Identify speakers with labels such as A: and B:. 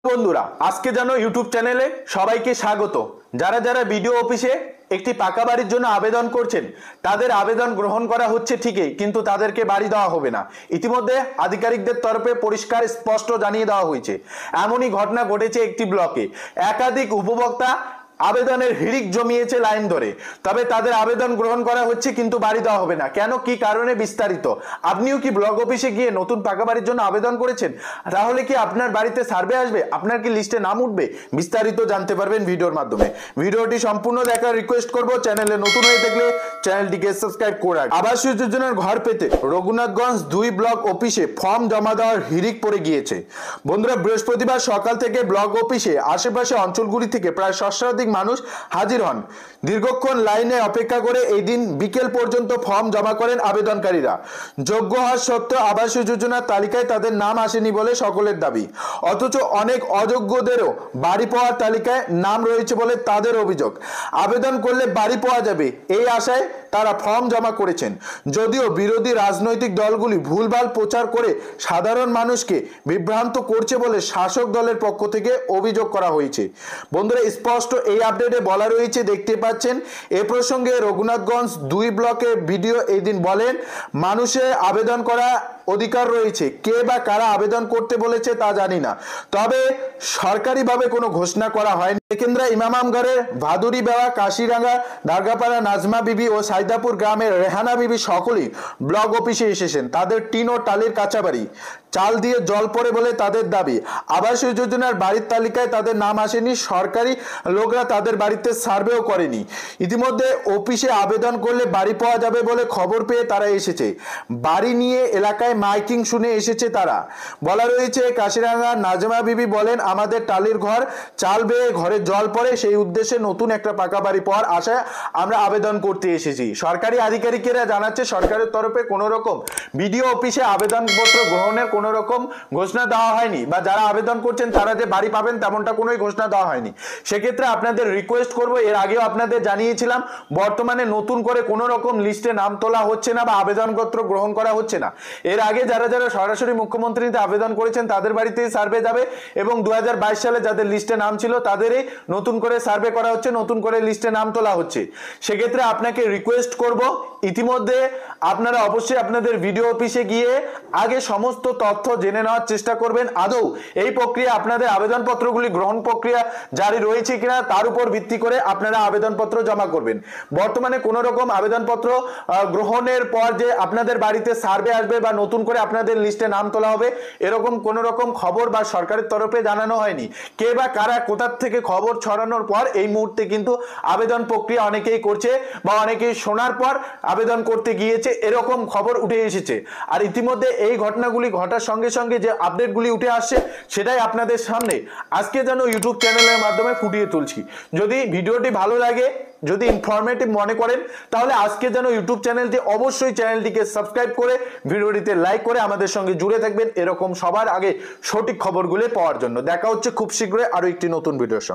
A: বন্ধুরা আজকে জানো ইউটিউব চ্যানেলে সবাইকে স্বাগত। যারা যারা ভিডিও অফিসে একটি পাকা বাড়ির জন্য আবেদন করছেন তাদের আবেদন গ্রহণ করা হচ্ছে ঠিকই, কিন্তু তাদেরকে বাড়ি দেওয়া হবে না। ইতিমধ্যে আধিকারিকদের তরফে পরিষ্কার স্পষ্ট জানিয়ে দেওয়া হয়েছে। এমনই ঘটনা ঘটেছে একটি ব্লকে। একাধিক উপভোক্তা আবেদনের হিড়িক জমিয়েছে লাইন ধরে, তবে তাদের আবেদন গ্রহণ করা হচ্ছে কিন্তু বাড়ি দেওয়া হবে না। কেন, কি কারণে, বিস্তারিত। আপনিও কি ব্লক অফিসে গিয়ে নতুন পাকা বাড়ির জন্য আবেদন করেছেন? তাহলে কি আপনার বাড়িতে সার্ভে আসবে? আপনার কি লিস্টে নাম উঠবে? বিস্তারিত জানতে পারবেন ভিডিওর মাধ্যমে। ভিডিওটি সম্পূর্ণ দেখার রিকোয়েস্ট করব। চ্যানেলে নতুন হয়ে থাকলে চ্যানেলটিকে সাবস্ক্রাইব করে রাখুন। আবাস যোজনার ঘর পেতে রঘুনাথগঞ্জ 2 ব্লক অফিসে ফর্ম জমা দেওয়ার হিড়িক পড়ে গিয়েছে। বন্ধুরা, বৃহস্পতিবার সকাল থেকে ব্লক অফিসে আশেপাশে অঞ্চলগুলি থেকে প্রায় 700 মানুষ হাজির হন। দীর্ঘক্ষণ লাইনে অপেক্ষা করে এই দিন বিকেল পর্যন্ত ফর্ম জমা করেন আবেদনকারীরা। যোগ্য হওয়া সত্ত্বেও আবাস যোজনার তালিকায় তাদের নাম আসেনি বলে সকলের দাবি। অথচ অনেক অযোগ্যদেরও বাড়ি পাওয়ার তালিকায় নাম রয়েছে বলে তাদের অভিযোগ। আবেদন করলে বাড়ি পাওয়া যাবে এই আশায় তারা ফর্ম জমা করেছেন। যদিও বিরোধী রাজনৈতিক দলগুলি ভুলভাল প্রচার করে সাধারণ মানুষকে বিভ্রান্ত করছে বলে শাসক দলের পক্ষ থেকে অভিযোগ করা হয়েছে। বন্ধুরা, স্পষ্ট এই আপডেটে বলা রয়েছে, দেখতে পাচ্ছেন। এ প্রসঙ্গে রঘুনাথগঞ্জ 2 ব্লকের ভিডিও এই দিন বলেন, মানুষের আবেদন করা অধিকার রয়েছে। কে বা কারা আবেদন করতে বলেছে তা জানি না, তবে সরকারিভাবে কোনো ঘোষণা করা হয়নি। সেকেন্দ্রা ইমামগড়ের ভাদুরী বেওয়া, কাশিরাঙ্গা, দারগাপাড়া নাজমা বিবি ও সাইদাপুর গ্রামের রেহানা বিবি সকলেই ব্লক অফিসে এসেছেন। তাদের টিন ও টালির কাঁচা বাড়ি, চাল দিয়ে জল পড়ে বলে তাদের দাবি। আবাস যোজনার বাড়ির তালিকায় তাদের নাম আসেনি। সরকারি লোকরা তাদের বাড়িতে সার্ভেও করেনি। ইতিমধ্যে অফিসে আবেদন করলে বাড়ি পাওয়া যাবে বলে খবর পেয়ে তারা এসেছে। বাড়ি নিয়ে এলাকায় মাইকিং শুনে এসেছে তারা। বলা রয়েছে, কাশিরাঙ্গা নাজমা বিবি বলেন, আমাদের টালির ঘর, চাল বেয়ে ঘরে জল পড়ে, সেই উদ্দেশ্যে নতুন একটা পাকা বাড়ি পাওয়ার আশায় আমরা আবেদন করতে এসেছি। সরকারি আধিকারিকেরা জানাচ্ছে, সরকারের তরফে কোনো রকম বিডিও অফিসে আবেদনপত্র গ্রহণের কোনো রকম ঘোষণা দেওয়া হয়নি, বা যারা আবেদন করছেন তারা যে বাড়ি পাবেন তেমনটা কোনো ঘোষণা দেওয়া হয়নি। সেক্ষেত্রে আপনাদের রিকোয়েস্ট করব, এর আগেও আপনাদের জানিয়েছিলাম, বর্তমানে নতুন করে কোনো রকম লিস্টে নাম তোলা হচ্ছে না বা আবেদনপত্র গ্রহণ করা হচ্ছে না। এর আগে যারা যারা সরাসরি মুখ্যমন্ত্রীতে আবেদন করেছেন তাদের বাড়িতেই সার্ভে যাবে, এবং 2022 সালে যাদের লিস্টে নাম ছিল তাদেরই নতুন করে সার্ভে করা হচ্ছে, নতুন করে লিস্টে নাম তোলা হচ্ছে। সেক্ষেত্রে আপনাকে রিকোয়েস্ট করব, ইতিমধ্যে আপনারা অবশ্যই আপনাদের ভিডিও অফিসে গিয়ে আগে সমস্ত তথ্য জেনে নেওয়ার চেষ্টা করবেন। আদৌ এই প্রক্রিয়া, আপনাদের আবেদনপত্রগুলি গ্রহণ প্রক্রিয়া জারি রয়েছে কিনা তার উপর ভিত্তি করে আপনারা আবেদনপত্র জমা করবেন। বর্তমানে কোনো রকম আবেদনপত্র গ্রহণের পর যে আপনাদের বাড়িতে সার্ভে আসবে বা নতুন করে আপনাদের লিস্টে নাম তোলা হবে, এরকম কোনো রকম খবর বা সরকারের তরফে জানানো হয়নি। কে বা কারা কোথা থেকে খবর ছড়ানোর পর এই মুহূর্তে কিন্তু আবেদন প্রক্রিয়া অনেকেই করছে বা অনেকেই শোনার পর আবেদন করতে গিয়েছে, এরকম খবর উঠে এসেছে। আর ইতিমধ্যে এই ঘটনাগুলি ঘটার সঙ্গে সঙ্গে যে আপডেটগুলি উঠে আসছে সেটাই আপনাদের সামনে আজকে যেন ইউটিউব চ্যানেলের মাধ্যমে ফুটিয়ে তুলছি। যদি ভিডিওটি ভালো লাগে, যদি ইনফরমেটিভ মনে করেন, তাহলে আজকে যেন ইউটিউব চ্যানেলটি অবশ্যই চ্যানেলটিকে সাবস্ক্রাইব করে ভিডিওটিতে লাইক করে আমাদের সঙ্গে জুড়ে থাকবেন, এরকম সবার আগে সঠিক খবরগুলি পাওয়ার জন্য। দেখা হচ্ছে খুব শীঘ্রই আরো একটি নতুন ভিডিওর সঙ্গে।